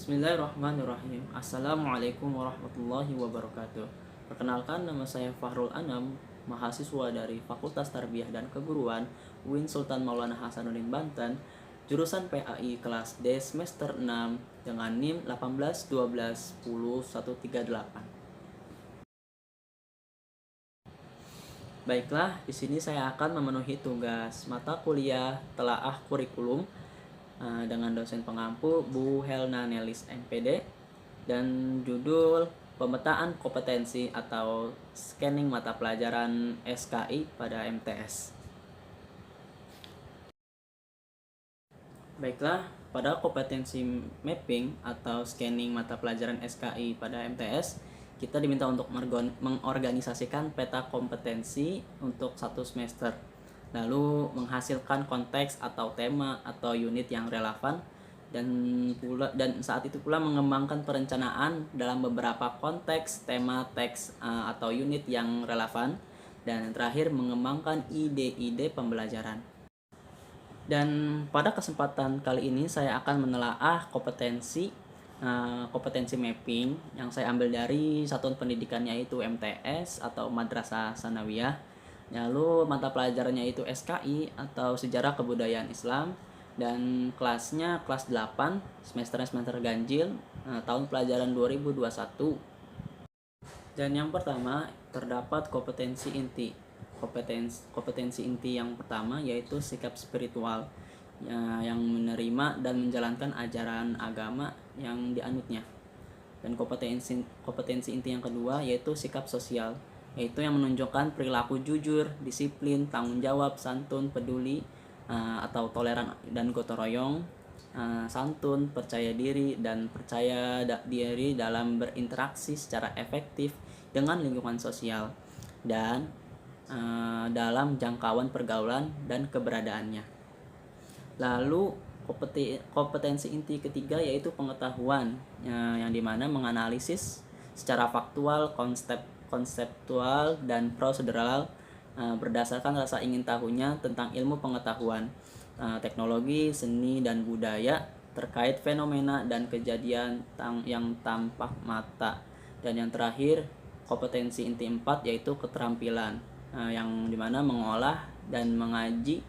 Bismillahirrahmanirrahim. Assalamualaikum warahmatullahi wabarakatuh. Perkenalkan, nama saya Fahrul Anam, mahasiswa dari Fakultas Tarbiyah dan Keguruan UIN Sultan Maulana Hasanuddin Banten, jurusan PAI kelas D semester 6 dengan NIM 18 12 10 138. Baiklah, di sini saya akan memenuhi tugas mata kuliah telaah kurikulum dengan dosen pengampu Bu Helna Nelis MPD, dan judul pemetaan kompetensi atau scanning mata pelajaran SKI pada MTS. Baiklah, pada kompetensi mapping atau scanning mata pelajaran SKI pada MTS, kita diminta untuk mengorganisasikan peta kompetensi untuk satu semester, lalu menghasilkan konteks atau tema atau unit yang relevan, dan saat itu pula mengembangkan perencanaan dalam beberapa konteks, tema, teks atau unit yang relevan, dan terakhir mengembangkan ide-ide pembelajaran. Dan pada kesempatan kali ini saya akan menelaah kompetensi mapping yang saya ambil dari satuan pendidikannya yaitu MTS atau Madrasah Sanawiyah. Lalu mata pelajarannya itu SKI atau Sejarah Kebudayaan Islam, dan kelasnya kelas 8, semester ganjil, tahun pelajaran 2021. Dan yang pertama terdapat kompetensi inti. Kompetensi inti yang pertama yaitu sikap spiritual yang menerima dan menjalankan ajaran agama yang dianutnya. Dan kompetensi inti yang kedua yaitu sikap sosial, yaitu yang menunjukkan perilaku jujur, disiplin, tanggung jawab, santun, peduli atau toleran dan gotong royong, santun, percaya diri, dan percaya diri dalam berinteraksi secara efektif dengan lingkungan sosial dan dalam jangkauan pergaulan dan keberadaannya. Lalu kompetensi inti ketiga yaitu pengetahuan, yang dimana menganalisis secara faktual, konseptual, dan prosedural berdasarkan rasa ingin tahunya tentang ilmu pengetahuan, teknologi, seni, dan budaya terkait fenomena dan kejadian yang tampak mata. Dan yang terakhir kompetensi inti 4 yaitu keterampilan, yang dimana mengolah dan menyaji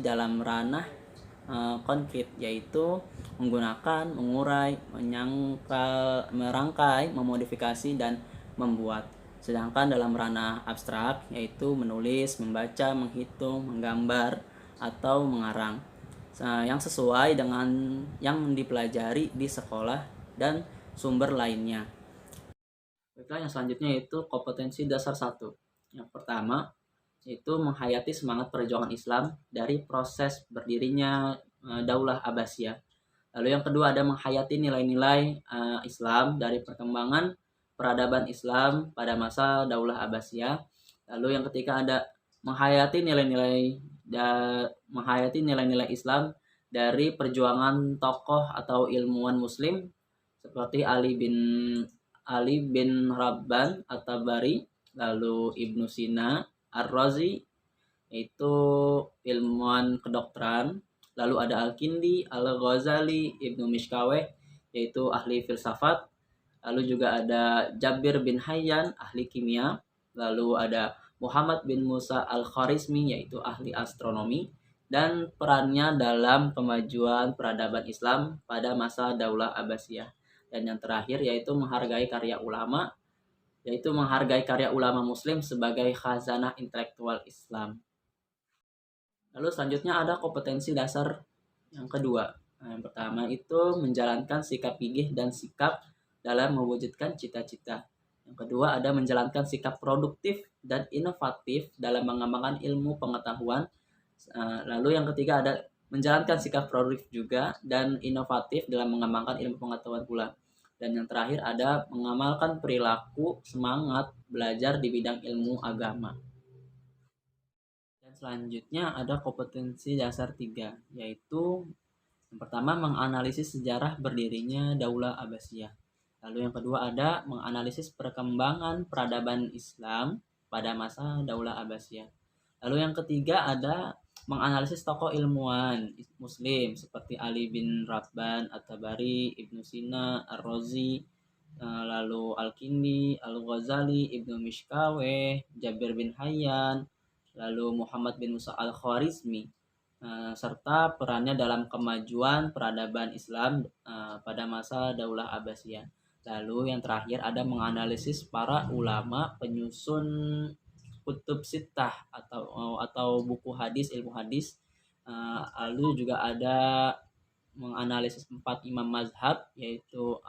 dalam ranah konkret, yaitu menggunakan, mengurai, merangkai, memodifikasi, dan membuat. Sedangkan dalam ranah abstrak yaitu menulis, membaca, menghitung, menggambar, atau mengarang yang sesuai dengan yang dipelajari di sekolah dan sumber lainnya. Baiklah, yang selanjutnya yaitu kompetensi dasar 1. Yang pertama yaitu menghayati semangat perjuangan Islam dari proses berdirinya Daulah Abbasiyah. Lalu yang kedua ada menghayati nilai-nilai Islam dari perkembangan peradaban Islam pada masa Daulah Abbasiyah. Lalu yang ketiga ada menghayati nilai-nilai Islam dari perjuangan tokoh atau ilmuwan Muslim seperti Ali bin Rabban At-Tabari, lalu Ibnu Sina, Ar-Razi, yaitu ilmuwan kedokteran, lalu ada Al-Kindi, Al-Ghazali, Ibnu Mishkaweh, yaitu ahli filsafat, lalu juga ada Jabir bin Hayyan, ahli kimia, lalu ada Muhammad bin Musa Al-Kharizmi, yaitu ahli astronomi, dan perannya dalam kemajuan peradaban Islam pada masa Daulah Abbasiyah. Dan yang terakhir yaitu menghargai karya ulama Muslim sebagai khazanah intelektual Islam. Lalu selanjutnya ada kompetensi dasar yang kedua. Yang pertama itu menjalankan sikap gigih dan sikap dalam mewujudkan cita-cita. Yang kedua ada menjalankan sikap produktif dan inovatif dalam mengembangkan ilmu pengetahuan. Lalu yang ketiga ada menjalankan sikap produktif juga dan inovatif dalam mengembangkan ilmu pengetahuan pula. Dan yang terakhir ada mengamalkan perilaku semangat belajar di bidang ilmu agama. Dan selanjutnya ada kompetensi dasar 3, yaitu yang pertama menganalisis sejarah berdirinya Daulah Abbasiyah. Lalu yang kedua ada menganalisis perkembangan peradaban Islam pada masa Daulah Abbasiyah. Lalu yang ketiga ada menganalisis tokoh ilmuwan Muslim seperti Ali bin Rabban, At-Tabari, Ibnu Sina, Ar-Razi, lalu Al-Kindi, Al-Ghazali, Ibnu Mishkaweh, Jabir bin Hayyan, lalu Muhammad bin Musa Al-Khwarizmi, serta perannya dalam kemajuan peradaban Islam pada masa Daulah Abbasiyah. Lalu yang terakhir ada menganalisis para ulama penyusun kutub sittah atau buku hadis, ilmu hadis. Lalu juga ada menganalisis 4 imam mazhab, yaitu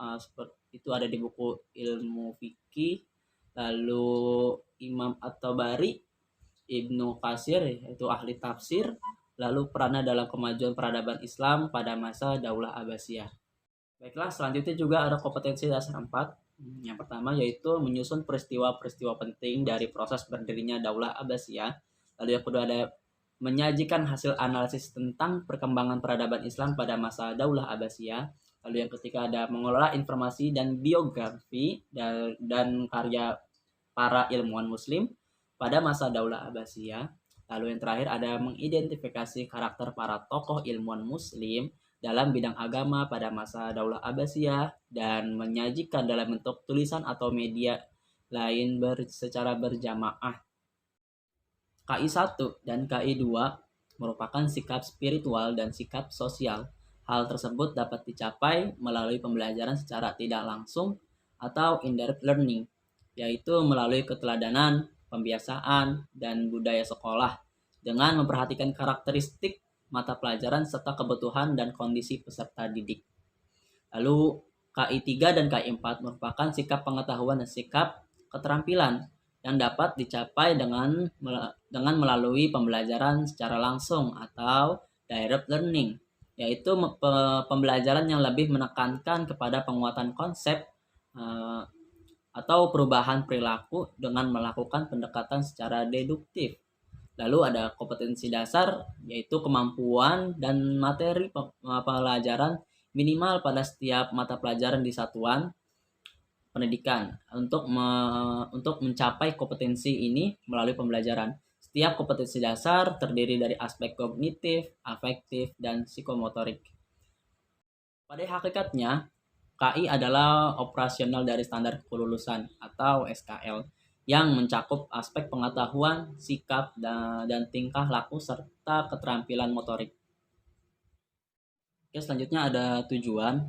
itu ada di buku ilmu fikih. Lalu Imam At-Tabari, Ibnu Katsir yaitu ahli tafsir, lalu perannya dalam kemajuan peradaban Islam pada masa Daulah Abbasiyah. Baiklah, selanjutnya juga ada kompetensi dasar 4. Yang pertama yaitu menyusun peristiwa-peristiwa penting dari proses berdirinya Daulah Abbasiyah. Lalu yang kedua ada menyajikan hasil analisis tentang perkembangan peradaban Islam pada masa Daulah Abbasiyah. Lalu yang ketiga ada mengelola informasi dan biografi dan karya para ilmuwan Muslim pada masa Daulah Abbasiyah. Lalu yang terakhir ada mengidentifikasi karakter para tokoh ilmuwan Muslim dalam bidang agama pada masa Daulah Abbasiyah dan menyajikan dalam bentuk tulisan atau media lain secara berjamaah. KI 1 dan KI 2 merupakan sikap spiritual dan sikap sosial. Hal tersebut dapat dicapai melalui pembelajaran secara tidak langsung atau indirect learning, yaitu melalui keteladanan, pembiasaan, dan budaya sekolah dengan memperhatikan karakteristik mata pelajaran serta kebutuhan dan kondisi peserta didik. Lalu KI 3 dan KI 4 merupakan sikap pengetahuan dan sikap keterampilan yang dapat dicapai dengan melalui pembelajaran secara langsung atau direct learning, yaitu pembelajaran yang lebih menekankan kepada penguatan konsep atau perubahan perilaku dengan melakukan pendekatan secara deduktif. Lalu ada kompetensi dasar, yaitu kemampuan dan materi pelajaran minimal pada setiap mata pelajaran di satuan pendidikan. Untuk mencapai kompetensi ini melalui pembelajaran. Setiap kompetensi dasar terdiri dari aspek kognitif, afektif, dan psikomotorik. Pada hakikatnya, KI adalah operasional dari standar kelulusan atau SKL yang mencakup aspek pengetahuan, sikap, dan tingkah laku serta keterampilan motorik. Oke, selanjutnya ada tujuan.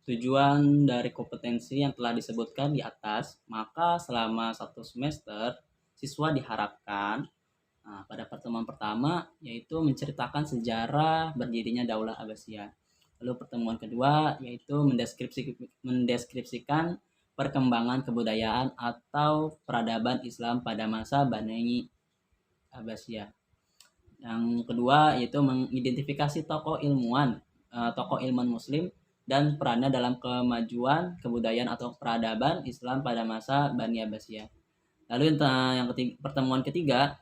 Tujuan dari kompetensi yang telah disebutkan di atas, maka selama 1 semester, siswa diharapkan pada pertemuan pertama yaitu menceritakan sejarah berdirinya Daulah Abbasiyah. Lalu pertemuan kedua yaitu mendeskripsikan perkembangan kebudayaan atau peradaban Islam pada masa Bani Abbasiyah. Yang kedua yaitu mengidentifikasi tokoh ilmuwan Muslim dan perannya dalam kemajuan kebudayaan atau peradaban Islam pada masa Bani Abbasiyah. Lalu yang pertemuan ketiga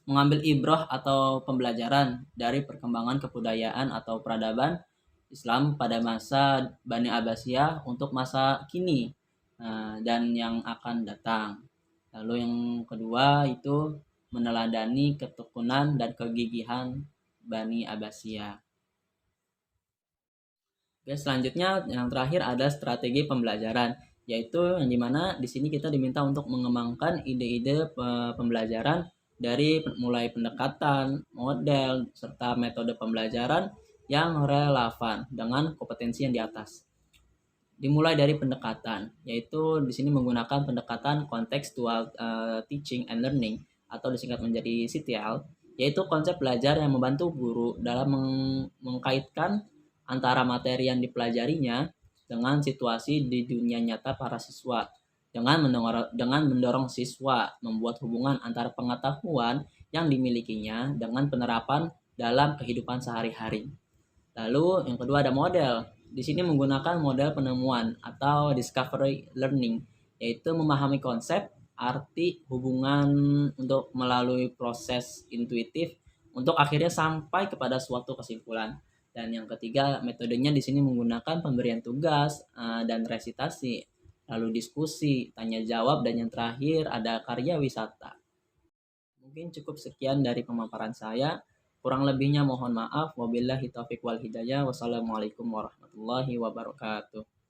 mengambil ibrah atau pembelajaran dari perkembangan kebudayaan atau peradaban Islam pada masa Bani Abbasiyah untuk masa kini dan yang akan datang. Lalu yang kedua itu meneladani ketekunan dan kegigihan Bani Abbasiyah. Oke, selanjutnya yang terakhir ada strategi pembelajaran, yaitu yang dimana di sini kita diminta untuk mengembangkan ide-ide pembelajaran dari mulai pendekatan, model, serta metode pembelajaran yang relevan dengan kompetensi yang di atas. Dimulai dari pendekatan, yaitu di sini menggunakan pendekatan contextual teaching and learning atau disingkat menjadi CTL, yaitu konsep belajar yang membantu guru dalam mengkaitkan antara materi yang dipelajarinya dengan situasi di dunia nyata para siswa, dengan mendorong siswa membuat hubungan antara pengetahuan yang dimilikinya dengan penerapan dalam kehidupan sehari-hari. Lalu yang kedua ada model. Di sini menggunakan model penemuan atau discovery learning, yaitu memahami konsep, arti, hubungan untuk melalui proses intuitif untuk akhirnya sampai kepada suatu kesimpulan. Dan yang ketiga, metodenya di sini menggunakan pemberian tugas dan resitasi, lalu diskusi, tanya jawab, dan yang terakhir ada karya wisata. Mungkin cukup sekian dari pemaparan saya. Kurang lebihnya mohon maaf. Wabillahi taufiq wal hidayah. Wassalamualaikum warahmatullahi wabarakatuh.